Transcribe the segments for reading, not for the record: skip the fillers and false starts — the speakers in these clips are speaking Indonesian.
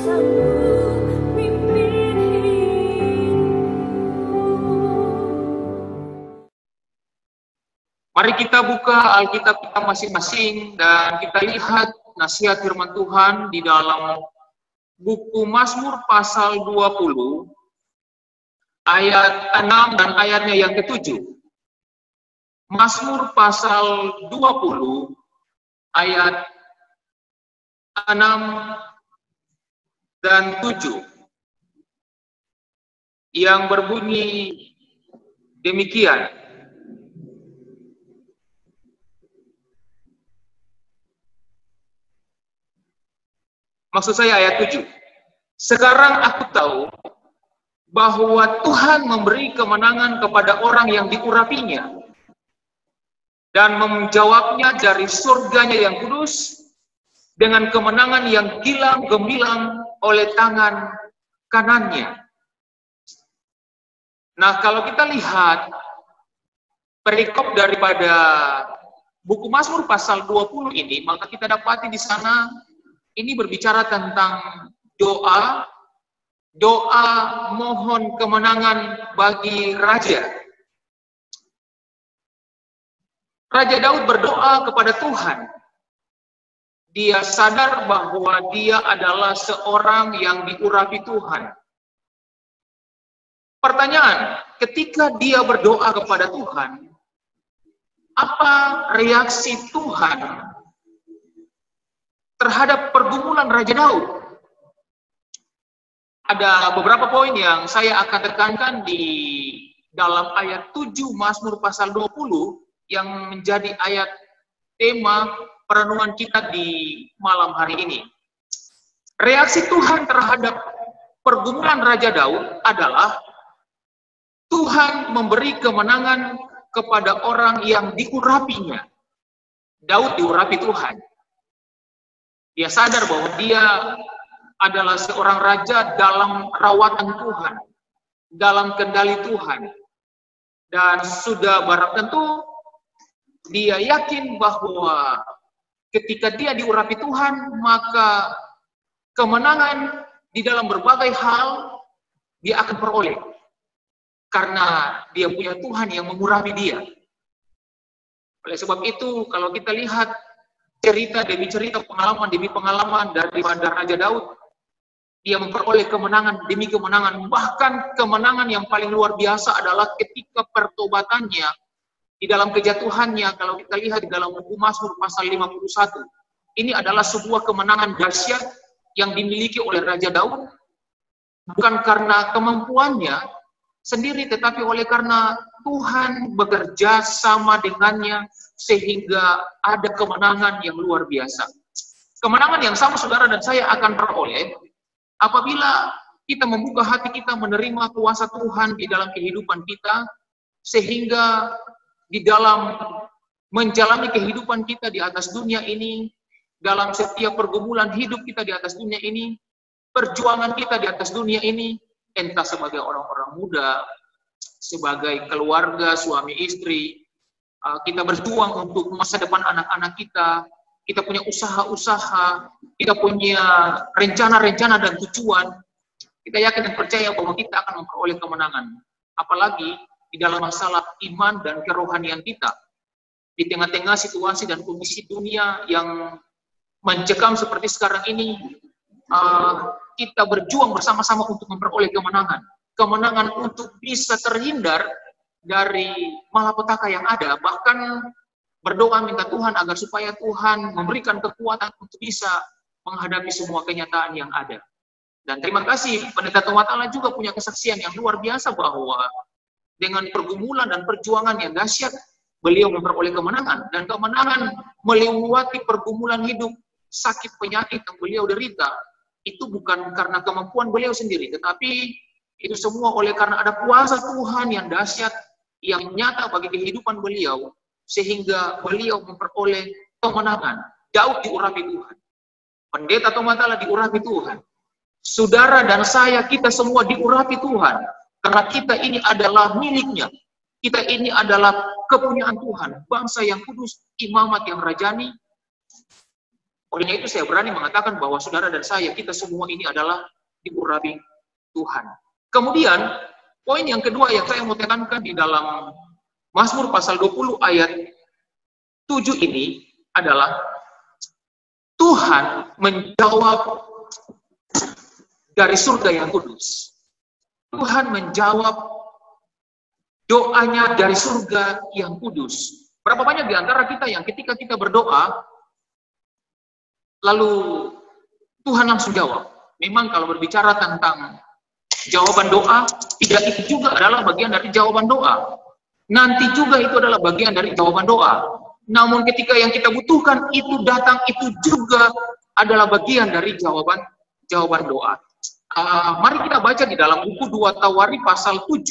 Mari kita buka Alkitab kita masing-masing dan kita lihat nasihat firman Tuhan di dalam buku Mazmur pasal 20 ayat 6 dan ayatnya yang ke-7. Mazmur pasal 20 ayat 6 dan 7 yang berbunyi demikian. Maksud saya ayat 7. Sekarang aku tahu bahwa Tuhan memberi kemenangan kepada orang yang diurapinya dan menjawabnya dari surganya yang kudus dengan kemenangan yang gilang gemilang oleh tangan kanannya. Nah, kalau kita lihat perikop daripada buku Mazmur pasal 20 ini, maka kita dapati di sana ini berbicara tentang doa mohon kemenangan bagi raja. Raja Daud berdoa kepada Tuhan. Dia sadar bahwa dia adalah seorang yang diurapi Tuhan. Pertanyaan, ketika dia berdoa kepada Tuhan, apa reaksi Tuhan terhadap pergumulan Raja Daud? Ada beberapa poin yang saya akan tekankan di dalam ayat 7 Mazmur pasal 20 yang menjadi ayat tema perenungan kita di malam hari ini. Reaksi Tuhan terhadap pergumulan Raja Daud adalah Tuhan memberi kemenangan kepada orang yang diurapinya. Daud diurapi Tuhan. Dia sadar bahwa dia adalah seorang raja dalam rawatan Tuhan, dalam kendali Tuhan. Dan sudah barang tentu, dia yakin bahwa ketika dia diurapi Tuhan, maka kemenangan di dalam berbagai hal dia akan peroleh. Karena dia punya Tuhan yang mengurapi dia. Oleh sebab itu, kalau kita lihat cerita demi cerita, pengalaman demi pengalaman daripada Raja Daud, dia memperoleh kemenangan demi kemenangan. Bahkan kemenangan yang paling luar biasa adalah ketika pertobatannya di dalam kejatuhannya. Kalau kita lihat di dalam buku Mazmur pasal 51, ini adalah sebuah kemenangan dahsyat yang dimiliki oleh Raja Daud, bukan karena kemampuannya sendiri, tetapi oleh karena Tuhan bekerja sama dengannya sehingga ada kemenangan yang luar biasa. Kemenangan yang sama saudara dan saya akan peroleh apabila kita membuka hati kita menerima kuasa Tuhan di dalam kehidupan kita, sehingga di dalam menjalani kehidupan kita di atas dunia ini, dalam setiap pergumulan hidup kita di atas dunia ini, perjuangan kita di atas dunia ini, entah sebagai orang-orang muda, sebagai keluarga, suami istri, kita berjuang untuk masa depan anak-anak kita, kita punya usaha-usaha, kita punya rencana-rencana dan tujuan, kita yakin dan percaya bahwa kita akan memperoleh kemenangan. Apalagi di dalam masalah iman dan kerohanian kita. Di tengah-tengah situasi dan kondisi dunia yang mencekam seperti sekarang ini, kita berjuang bersama-sama untuk memperoleh kemenangan. Kemenangan untuk bisa terhindar dari malapetaka yang ada, bahkan berdoa minta Tuhan agar supaya Tuhan memberikan kekuatan untuk bisa menghadapi semua kenyataan yang ada. Dan terima kasih, Pendeta Tomatala juga punya kesaksian yang luar biasa bahwa dengan pergumulan dan perjuangan yang dahsyat, beliau memperoleh kemenangan. Dan kemenangan melewati pergumulan hidup, sakit penyakit yang beliau derita, itu bukan karena kemampuan beliau sendiri, tetapi itu semua oleh karena ada kuasa Tuhan yang dahsyat, yang nyata bagi kehidupan beliau, sehingga beliau memperoleh kemenangan. Daud diurapi Tuhan. Pendeta Tomatala diurapi Tuhan. Saudara dan saya, kita semua diurapi Tuhan. Karena kita ini adalah miliknya. Kita ini adalah kepunyaan Tuhan. Bangsa yang kudus, imamat yang rajani. Olehnya itu saya berani mengatakan bahwa saudara dan saya, kita semua ini adalah diurapi Tuhan. Kemudian, poin yang kedua yang saya mau tekankan di dalam Mazmur pasal 20 ayat 7 ini adalah Tuhan menjawab dari surga yang kudus. Tuhan menjawab doanya dari surga yang kudus. Berapa banyak di antara kita yang ketika kita berdoa, lalu Tuhan langsung jawab. Memang kalau berbicara tentang jawaban doa, tidak itu juga adalah bagian dari jawaban doa. Nanti juga itu adalah bagian dari jawaban doa. Namun ketika yang kita butuhkan itu datang, itu juga adalah bagian dari jawaban doa. Mari kita baca di dalam buku 2 Tawari pasal 7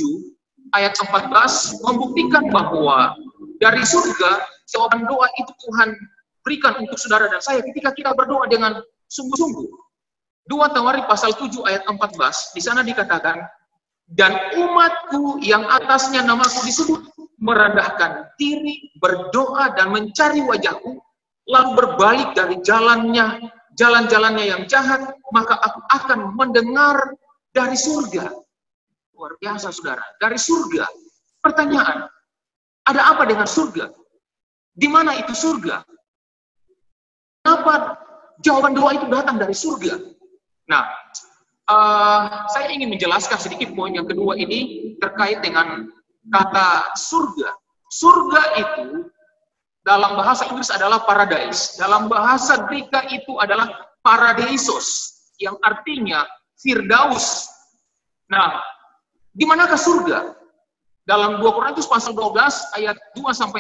ayat 14 membuktikan bahwa dari surga jawaban doa itu Tuhan berikan untuk saudara dan saya ketika kita berdoa dengan sungguh-sungguh. 2 Tawari pasal 7 ayat 14 di sana dikatakan, dan umatku yang atasnya namaku disebut merendahkan diri, berdoa dan mencari wajahku, lalu berbalik dari jalan-jalannya yang jahat, maka aku akan mendengar dari surga. Luar biasa saudara, dari surga. Pertanyaan, ada apa dengan surga? Di mana itu surga? Kenapa jawaban doa itu datang dari surga? Nah, saya ingin menjelaskan sedikit poin yang kedua ini terkait dengan kata surga. Surga itu dalam bahasa Inggris adalah paradise. Dalam bahasa Greka itu adalah paradeisos, yang artinya Firdaus. Nah, di manakah surga? Dalam 2 Korintus pasal 12 ayat 2-4,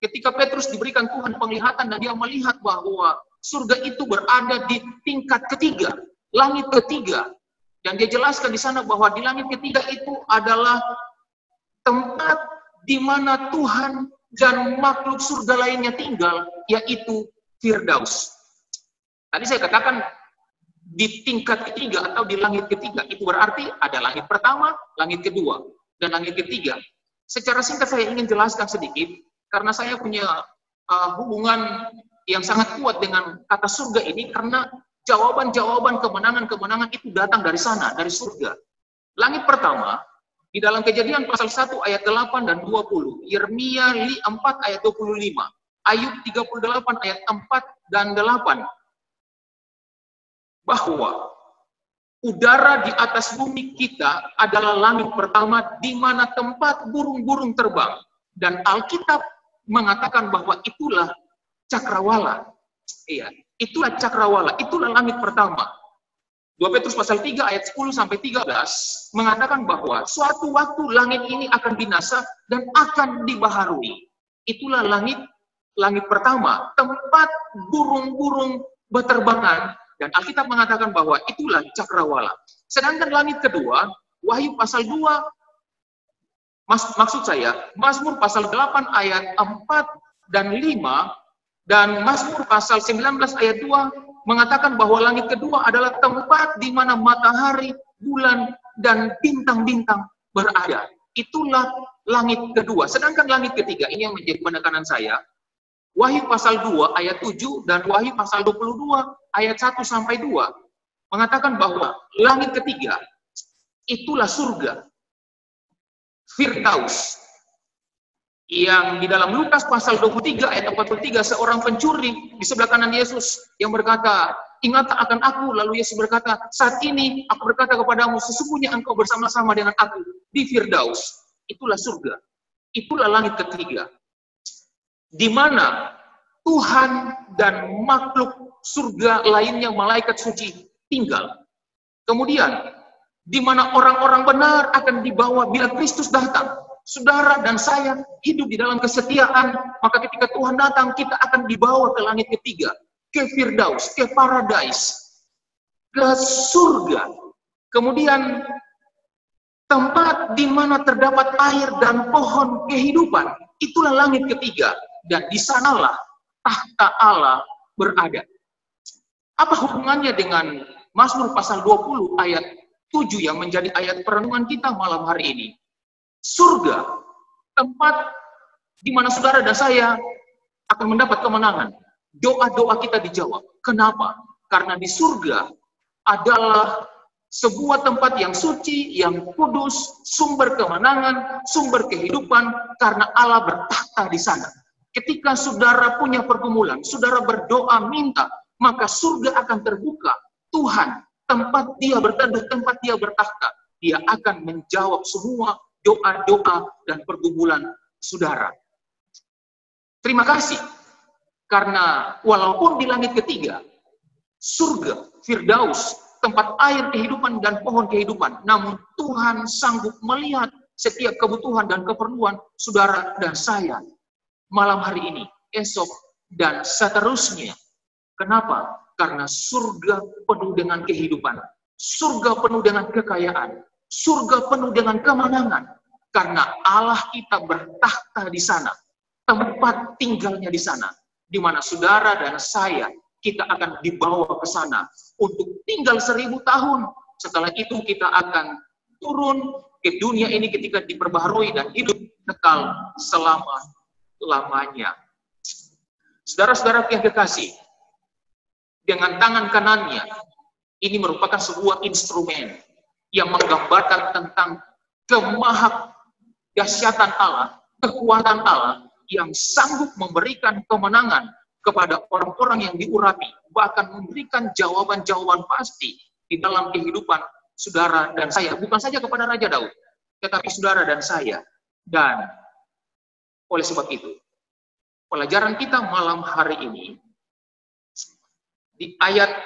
ketika Petrus diberikan Tuhan penglihatan dan dia melihat bahwa surga itu berada di tingkat ketiga, langit ketiga. Dan dia jelaskan di sana bahwa di langit ketiga itu adalah tempat di mana Tuhan dan makhluk surga lainnya tinggal, yaitu Firdaus. Tadi saya katakan di tingkat ketiga atau di langit ketiga, itu berarti ada langit pertama, langit kedua, dan langit ketiga. Secara singkat saya ingin jelaskan sedikit, karena saya punya hubungan yang sangat kuat dengan kata surga ini, karena jawaban-jawaban kemenangan-kemenangan itu datang dari sana, dari surga. Langit pertama, di dalam Kejadian pasal 1 ayat 8 dan 20, Yeremia 4 ayat 25, Ayub 38 ayat 4 dan 8, bahwa udara di atas bumi kita adalah langit pertama di mana tempat burung-burung terbang. Dan Alkitab mengatakan bahwa itulah cakrawala. Iya, itulah cakrawala, itulah langit pertama. 2 Petrus pasal 3 ayat 10-13 mengatakan bahwa suatu waktu langit ini akan binasa dan akan dibaharui. Itulah langit pertama, tempat burung-burung berterbangan, dan Alkitab mengatakan bahwa itulah cakrawala. Sedangkan langit kedua, Wahyu pasal 2, maksud saya, Mazmur pasal 8 ayat 4 dan 5, dan Mazmur pasal 19 ayat 2 mengatakan bahwa langit kedua adalah tempat di mana matahari, bulan, dan bintang-bintang berada. Itulah langit kedua. Sedangkan langit ketiga, ini yang menjadi penekanan saya, Wahyu pasal 2 ayat 7 dan Wahyu pasal 22 ayat 1-2 mengatakan bahwa langit ketiga itulah surga, Firdaus. Yang di dalam Lukas pasal 23 ayat 43, seorang pencuri di sebelah kanan Yesus yang berkata, ingatlah akan aku. Lalu Yesus berkata, saat ini aku berkata kepadamu, sesungguhnya engkau bersama-sama dengan aku di Firdaus. Itulah surga. Itulah langit ketiga. Di mana Tuhan dan makhluk surga lainnya, malaikat suci, tinggal. Kemudian, di mana orang-orang benar akan dibawa bila Kristus datang. Saudara dan saya hidup di dalam kesetiaan, maka ketika Tuhan datang, kita akan dibawa ke langit ketiga, ke Firdaus, ke paradise, ke surga. Kemudian tempat di mana terdapat air dan pohon kehidupan, itulah langit ketiga, dan di sanalah tahta Allah berada. Apa hubungannya dengan Mazmur pasal 20 ayat 7 yang menjadi ayat perenungan kita malam hari ini? Surga, tempat di mana saudara dan saya akan mendapat kemenangan. doa-doa kita dijawab. Kenapa? Karena di surga adalah sebuah tempat yang suci, yang kudus, sumber kemenangan, sumber kehidupan, karena Allah bertahta di sana. Ketika saudara punya pergumulan, saudara berdoa minta, maka surga akan terbuka. Tuhan, tempat dia berteduh, tempat dia bertahta, dia akan menjawab semua doa-doa dan pergumulan saudara. Terima kasih, karena walaupun di langit ketiga, surga, Firdaus, tempat air kehidupan dan pohon kehidupan, namun Tuhan sanggup melihat setiap kebutuhan dan keperluan saudara dan saya malam hari ini, esok, dan seterusnya. Kenapa? Karena surga penuh dengan kehidupan, surga penuh dengan kekayaan, surga penuh dengan kemenangan, karena Allah kita bertahta di sana, tempat tinggalnya di sana, di mana saudara dan saya, kita akan dibawa ke sana untuk tinggal 1000 tahun. Setelah itu kita akan turun ke dunia ini ketika diperbaharui dan hidup kekal selama-lamanya. Saudara-saudara yang kekasih, dengan tangan kanannya, ini merupakan sebuah instrumen yang menggambarkan tentang kemahadahsyatan Allah, kekuatan Allah yang sanggup memberikan kemenangan kepada orang-orang yang diurapi, bahkan memberikan jawaban-jawaban pasti di dalam kehidupan saudara dan saya, bukan saja kepada Raja Daud, tetapi saudara dan saya. Dan oleh sebab itu, pelajaran kita malam hari ini, di ayat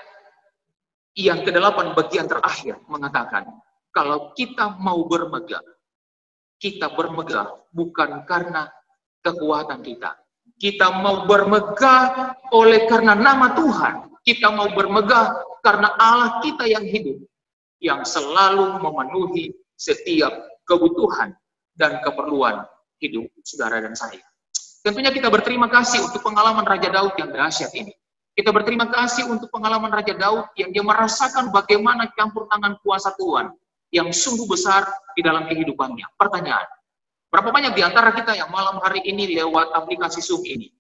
yang ke-8 bagian terakhir mengatakan, kalau kita mau bermegah, kita bermegah bukan karena kekuatan kita. Kita mau bermegah oleh karena nama Tuhan. Kita mau bermegah karena Allah kita yang hidup, yang selalu memenuhi setiap kebutuhan dan keperluan hidup saudara dan saya. Tentunya kita berterima kasih untuk pengalaman Raja Daud yang dahsyat ini. Kita berterima kasih untuk pengalaman Raja Daud yang dia merasakan bagaimana campur tangan kuasa Tuhan yang sungguh besar di dalam kehidupannya. Pertanyaan, berapa banyak di antara kita yang malam hari ini lewat aplikasi Zoom ini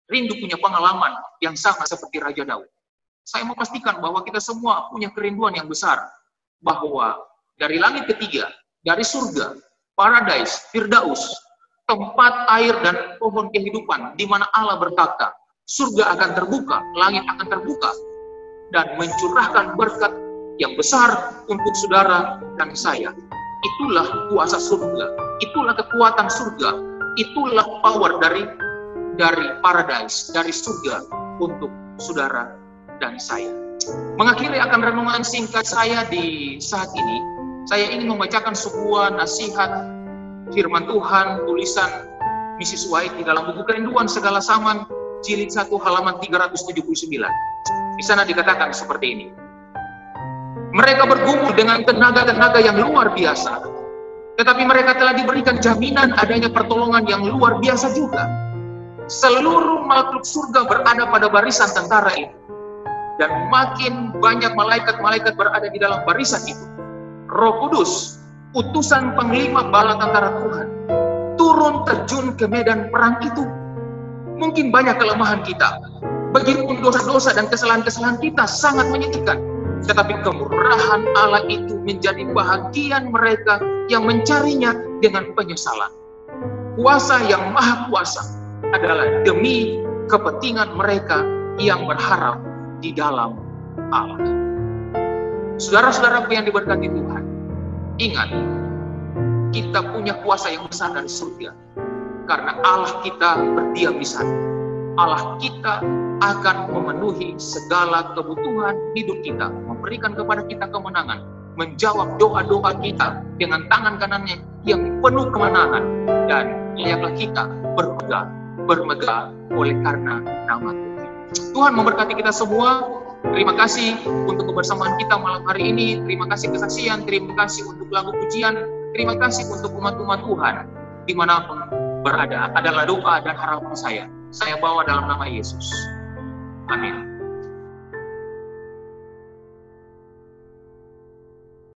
rindu punya pengalaman yang sama seperti Raja Daud? Saya mau pastikan bahwa kita semua punya kerinduan yang besar bahwa dari langit ketiga, dari surga, paradise, Firdaus, tempat air dan pohon kehidupan di mana Allah bertahta, surga akan terbuka, langit akan terbuka, dan mencurahkan berkat yang besar untuk saudara dan saya. Itulah kuasa surga, itulah kekuatan surga, itulah power dari paradise, dari surga untuk saudara dan saya. Mengakhiri akan renungan singkat saya di saat ini, saya ingin membacakan sebuah nasihat firman Tuhan, tulisan Mrs. White di dalam buku Kerinduan Segala Zaman, jilid 1 halaman 379. Di sana dikatakan seperti ini. Mereka bergumul dengan tenaga-tenaga yang luar biasa, tetapi mereka telah diberikan jaminan adanya pertolongan yang luar biasa juga. Seluruh makhluk surga berada pada barisan tentara itu, dan makin banyak malaikat-malaikat berada di dalam barisan itu. Roh Kudus, utusan panglima bala tentara Tuhan, turun terjun ke medan perang itu. Mungkin banyak kelemahan kita, begitupun dosa-dosa dan kesalahan-kesalahan kita sangat menyedihkan. Tetapi kemurahan Allah itu menjadi bahagian mereka yang mencarinya dengan penyesalan. Kuasa yang maha kuasa adalah demi kepentingan mereka yang berharap di dalam Allah. Saudara-saudaraku yang diberkati Tuhan, ingat, kita punya kuasa yang besar dari surga. Karena Allah kita berdiam di sana. Allah kita akan memenuhi segala kebutuhan hidup kita, memberikan kepada kita kemenangan, menjawab doa-doa kita dengan tangan kanannya yang penuh kemenangan, dan layaklah kita bermegah oleh karena nama Tuhan. Tuhan memberkati kita semua. Terima kasih untuk kebersamaan kita malam hari ini. Terima kasih kesaksian, terima kasih untuk lagu pujian, terima kasih untuk umat-umat Tuhan dimanapun berada. Adalah doa dan harapan saya bawa dalam nama Yesus. Amin.